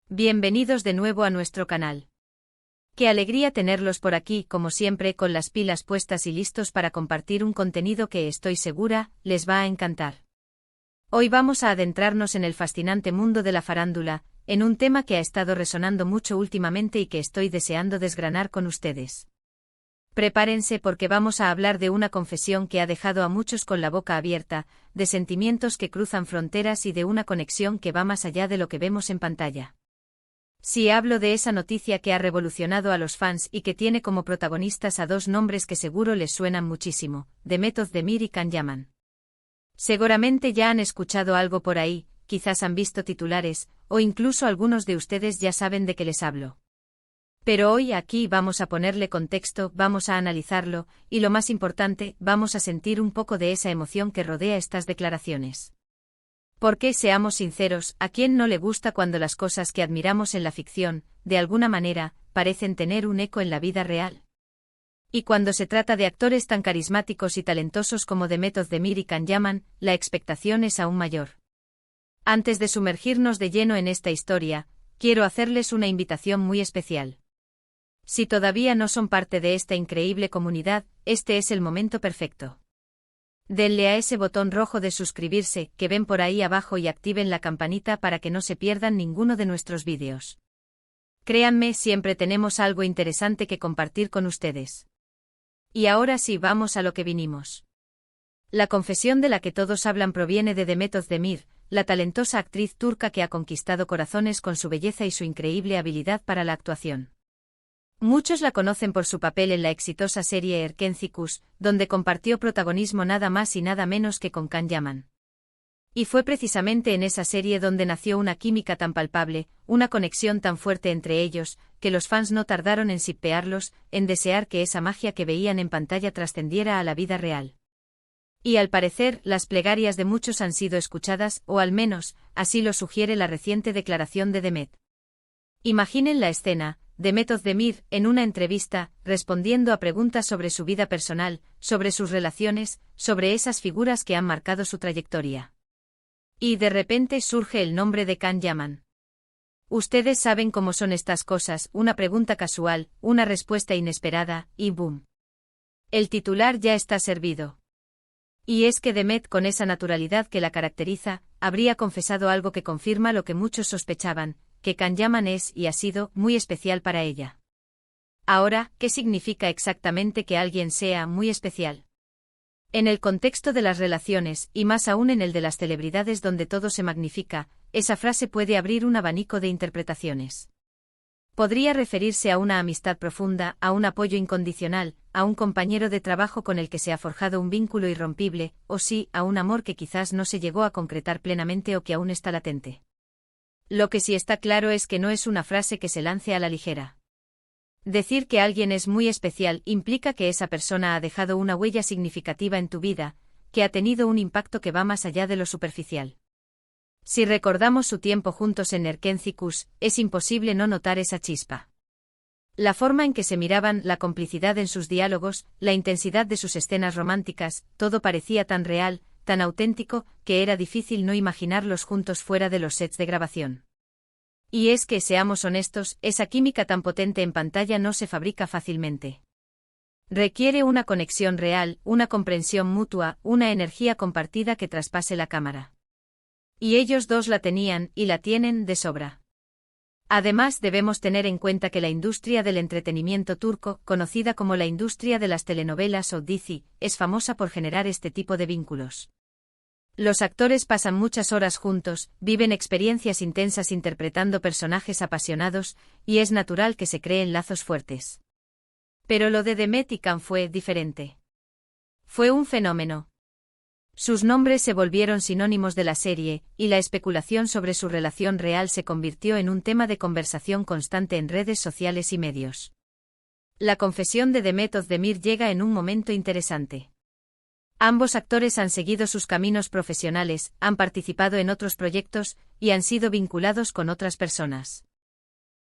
Bienvenidos de nuevo a nuestro canal. Qué alegría tenerlos por aquí, como siempre, con las pilas puestas y listos para compartir un contenido que estoy segura les va a encantar. Hoy vamos a adentrarnos en el fascinante mundo de la farándula, en un tema que ha estado resonando mucho últimamente y que estoy deseando desgranar con ustedes. Prepárense porque vamos a hablar de una confesión que ha dejado a muchos con la boca abierta, de sentimientos que cruzan fronteras y de una conexión que va más allá de lo que vemos en pantalla. Sí, hablo de esa noticia que ha revolucionado a los fans y que tiene como protagonistas a dos nombres que seguro les suenan muchísimo, Demet Özdemir y Can Yaman. Seguramente ya han escuchado algo por ahí, quizás han visto titulares, o incluso algunos de ustedes ya saben de qué les hablo. Pero hoy aquí vamos a ponerle contexto, vamos a analizarlo, y lo más importante, vamos a sentir un poco de esa emoción que rodea estas declaraciones. Porque, seamos sinceros, ¿a quién no le gusta cuando las cosas que admiramos en la ficción, de alguna manera, parecen tener un eco en la vida real? Y cuando se trata de actores tan carismáticos y talentosos como Demet Özdemir y Can Yaman, la expectación es aún mayor. Antes de sumergirnos de lleno en esta historia, quiero hacerles una invitación muy especial. Si todavía no son parte de esta increíble comunidad, este es el momento perfecto. Denle a ese botón rojo de suscribirse que ven por ahí abajo y activen la campanita para que no se pierdan ninguno de nuestros vídeos. Créanme, siempre tenemos algo interesante que compartir con ustedes. Y ahora sí, vamos a lo que vinimos. La confesión de la que todos hablan proviene de Demet Özdemir, la talentosa actriz turca que ha conquistado corazones con su belleza y su increíble habilidad para la actuación. Muchos la conocen por su papel en la exitosa serie Erkenci, donde compartió protagonismo nada más y nada menos que con Can Yaman. Y fue precisamente en esa serie donde nació una química tan palpable, una conexión tan fuerte entre ellos, que los fans no tardaron en shippearlos, en desear que esa magia que veían en pantalla trascendiera a la vida real. Y al parecer, las plegarias de muchos han sido escuchadas, o al menos, así lo sugiere la reciente declaración de Demet. Imaginen la escena. Demet Özdemir, en una entrevista, respondiendo a preguntas sobre su vida personal, sobre sus relaciones, sobre esas figuras que han marcado su trayectoria. Y de repente surge el nombre de Can Yaman. Ustedes saben cómo son estas cosas, una pregunta casual, una respuesta inesperada, y ¡boom! El titular ya está servido. Y es que Demet, con esa naturalidad que la caracteriza, habría confesado algo que confirma lo que muchos sospechaban, que Can Yaman es y ha sido muy especial para ella. Ahora, ¿qué significa exactamente que alguien sea muy especial? En el contexto de las relaciones, y más aún en el de las celebridades donde todo se magnifica, esa frase puede abrir un abanico de interpretaciones. Podría referirse a una amistad profunda, a un apoyo incondicional, a un compañero de trabajo con el que se ha forjado un vínculo irrompible, o sí, a un amor que quizás no se llegó a concretar plenamente o que aún está latente. Lo que sí está claro es que no es una frase que se lance a la ligera. Decir que alguien es muy especial implica que esa persona ha dejado una huella significativa en tu vida, que ha tenido un impacto que va más allá de lo superficial. Si recordamos su tiempo juntos en Erkenci, es imposible no notar esa chispa. La forma en que se miraban, la complicidad en sus diálogos, la intensidad de sus escenas románticas, todo parecía tan real, tan auténtico, que era difícil no imaginarlos juntos fuera de los sets de grabación. Y es que, seamos honestos, esa química tan potente en pantalla no se fabrica fácilmente. Requiere una conexión real, una comprensión mutua, una energía compartida que traspase la cámara. Y ellos dos la tenían, y la tienen, de sobra. Además, debemos tener en cuenta que la industria del entretenimiento turco, conocida como la industria de las telenovelas o dizi, es famosa por generar este tipo de vínculos. Los actores pasan muchas horas juntos, viven experiencias intensas interpretando personajes apasionados, y es natural que se creen lazos fuertes. Pero lo de Demet y Can fue diferente. Fue un fenómeno. Sus nombres se volvieron sinónimos de la serie, y la especulación sobre su relación real se convirtió en un tema de conversación constante en redes sociales y medios. La confesión de Demet Özdemir llega en un momento interesante. Ambos actores han seguido sus caminos profesionales, han participado en otros proyectos, y han sido vinculados con otras personas.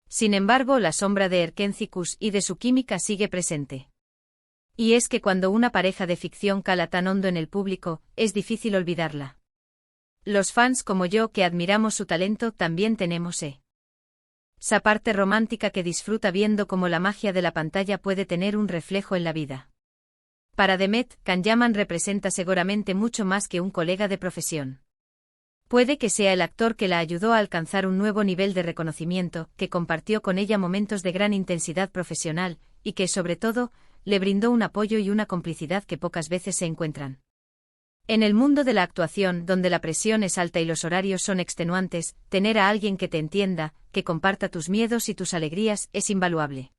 Sin embargo, la sombra de Erkenci y de su química sigue presente. Y es que cuando una pareja de ficción cala tan hondo en el público, es difícil olvidarla. Los fans como yo que admiramos su talento también tenemos Esa parte romántica que disfruta viendo cómo la magia de la pantalla puede tener un reflejo en la vida. Para Demet, Can Yaman representa seguramente mucho más que un colega de profesión. Puede que sea el actor que la ayudó a alcanzar un nuevo nivel de reconocimiento, que compartió con ella momentos de gran intensidad profesional, y que, sobre todo, le brindó un apoyo y una complicidad que pocas veces se encuentran. En el mundo de la actuación, donde la presión es alta y los horarios son extenuantes, tener a alguien que te entienda, que comparta tus miedos y tus alegrías, es invaluable.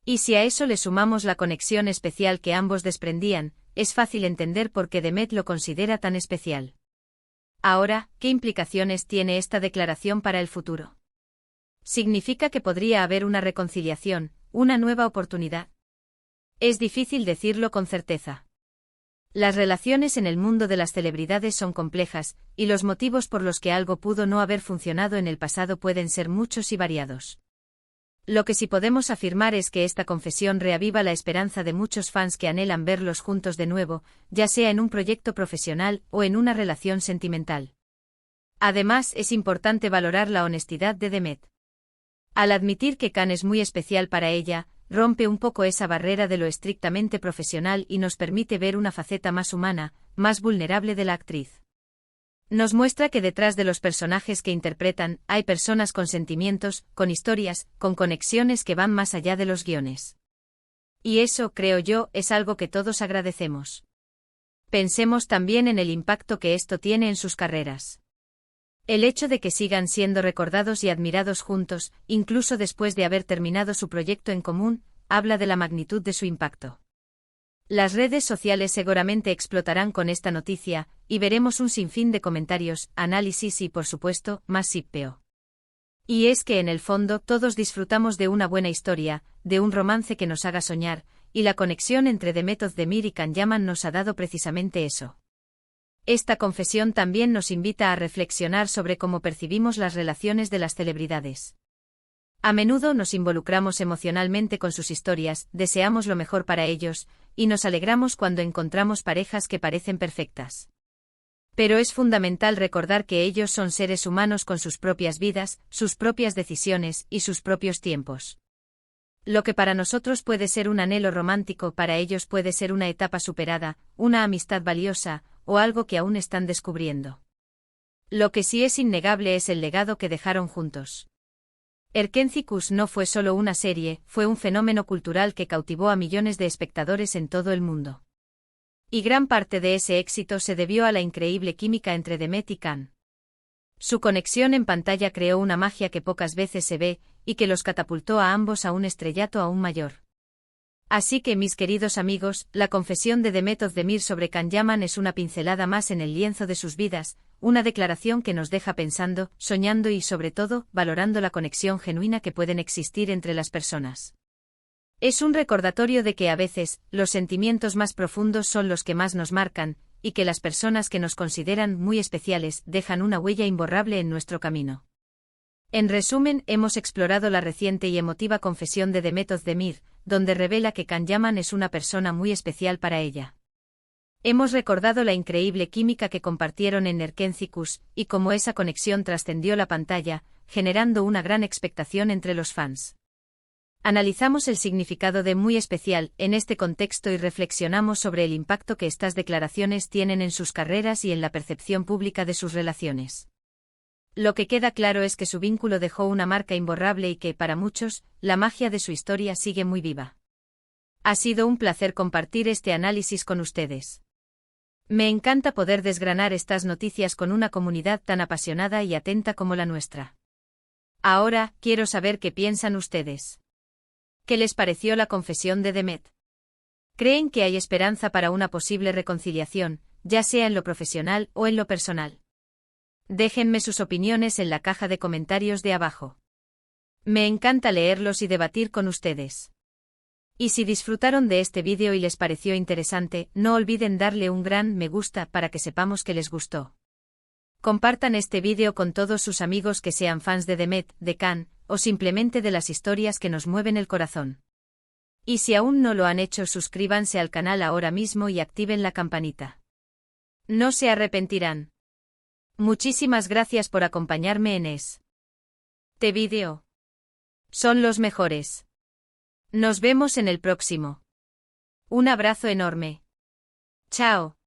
Y si a eso le sumamos la conexión especial que ambos desprendían, es fácil entender por qué Demet lo considera tan especial. Ahora, ¿qué implicaciones tiene esta declaración para el futuro? ¿Significa que podría haber una reconciliación, una nueva oportunidad? Es difícil decirlo con certeza. Las relaciones en el mundo de las celebridades son complejas, y los motivos por los que algo pudo no haber funcionado en el pasado pueden ser muchos y variados. Lo que sí podemos afirmar es que esta confesión reaviva la esperanza de muchos fans que anhelan verlos juntos de nuevo, ya sea en un proyecto profesional o en una relación sentimental. Además, es importante valorar la honestidad de Demet. Al admitir que Can es muy especial para ella, rompe un poco esa barrera de lo estrictamente profesional y nos permite ver una faceta más humana, más vulnerable de la actriz. Nos muestra que detrás de los personajes que interpretan, hay personas con sentimientos, con historias, con conexiones que van más allá de los guiones. Y eso, creo yo, es algo que todos agradecemos. Pensemos también en el impacto que esto tiene en sus carreras. El hecho de que sigan siendo recordados y admirados juntos, incluso después de haber terminado su proyecto en común, habla de la magnitud de su impacto. Las redes sociales seguramente explotarán con esta noticia, y veremos un sinfín de comentarios, análisis y, por supuesto, más shippeo. Y es que en el fondo todos disfrutamos de una buena historia, de un romance que nos haga soñar, y la conexión entre Demet Özdemir y Can Yaman nos ha dado precisamente eso. Esta confesión también nos invita a reflexionar sobre cómo percibimos las relaciones de las celebridades. A menudo nos involucramos emocionalmente con sus historias, deseamos lo mejor para ellos, y nos alegramos cuando encontramos parejas que parecen perfectas. Pero es fundamental recordar que ellos son seres humanos con sus propias vidas, sus propias decisiones y sus propios tiempos. Lo que para nosotros puede ser un anhelo romántico, para ellos puede ser una etapa superada, una amistad valiosa, o algo que aún están descubriendo. Lo que sí es innegable es el legado que dejaron juntos. Erkenzicus no fue solo una serie, fue un fenómeno cultural que cautivó a millones de espectadores en todo el mundo. Y gran parte de ese éxito se debió a la increíble química entre Demet y Can. Su conexión en pantalla creó una magia que pocas veces se ve, y que los catapultó a ambos a un estrellato aún mayor. Así que, mis queridos amigos, la confesión de Demet Özdemir sobre Can Yaman es una pincelada más en el lienzo de sus vidas, una declaración que nos deja pensando, soñando y, sobre todo, valorando la conexión genuina que pueden existir entre las personas. Es un recordatorio de que a veces, los sentimientos más profundos son los que más nos marcan, y que las personas que nos consideran muy especiales dejan una huella imborrable en nuestro camino. En resumen, hemos explorado la reciente y emotiva confesión de Demet Özdemir, donde revela que Can Yaman es una persona muy especial para ella. Hemos recordado la increíble química que compartieron en Erkenzicus, y cómo esa conexión trascendió la pantalla, generando una gran expectación entre los fans. Analizamos el significado de muy especial en este contexto y reflexionamos sobre el impacto que estas declaraciones tienen en sus carreras y en la percepción pública de sus relaciones. Lo que queda claro es que su vínculo dejó una marca imborrable y que, para muchos, la magia de su historia sigue muy viva. Ha sido un placer compartir este análisis con ustedes. Me encanta poder desgranar estas noticias con una comunidad tan apasionada y atenta como la nuestra. Ahora, quiero saber qué piensan ustedes. ¿Qué les pareció la confesión de Demet? ¿Creen que hay esperanza para una posible reconciliación, ya sea en lo profesional o en lo personal? Déjenme sus opiniones en la caja de comentarios de abajo. Me encanta leerlos y debatir con ustedes. Y si disfrutaron de este vídeo y les pareció interesante, no olviden darle un gran me gusta para que sepamos que les gustó. Compartan este vídeo con todos sus amigos que sean fans de Demet, de Can, o simplemente de las historias que nos mueven el corazón. Y si aún no lo han hecho, suscríbanse al canal ahora mismo y activen la campanita. No se arrepentirán. Muchísimas gracias por acompañarme en este vídeo. Son los mejores. Nos vemos en el próximo. Un abrazo enorme. Chao.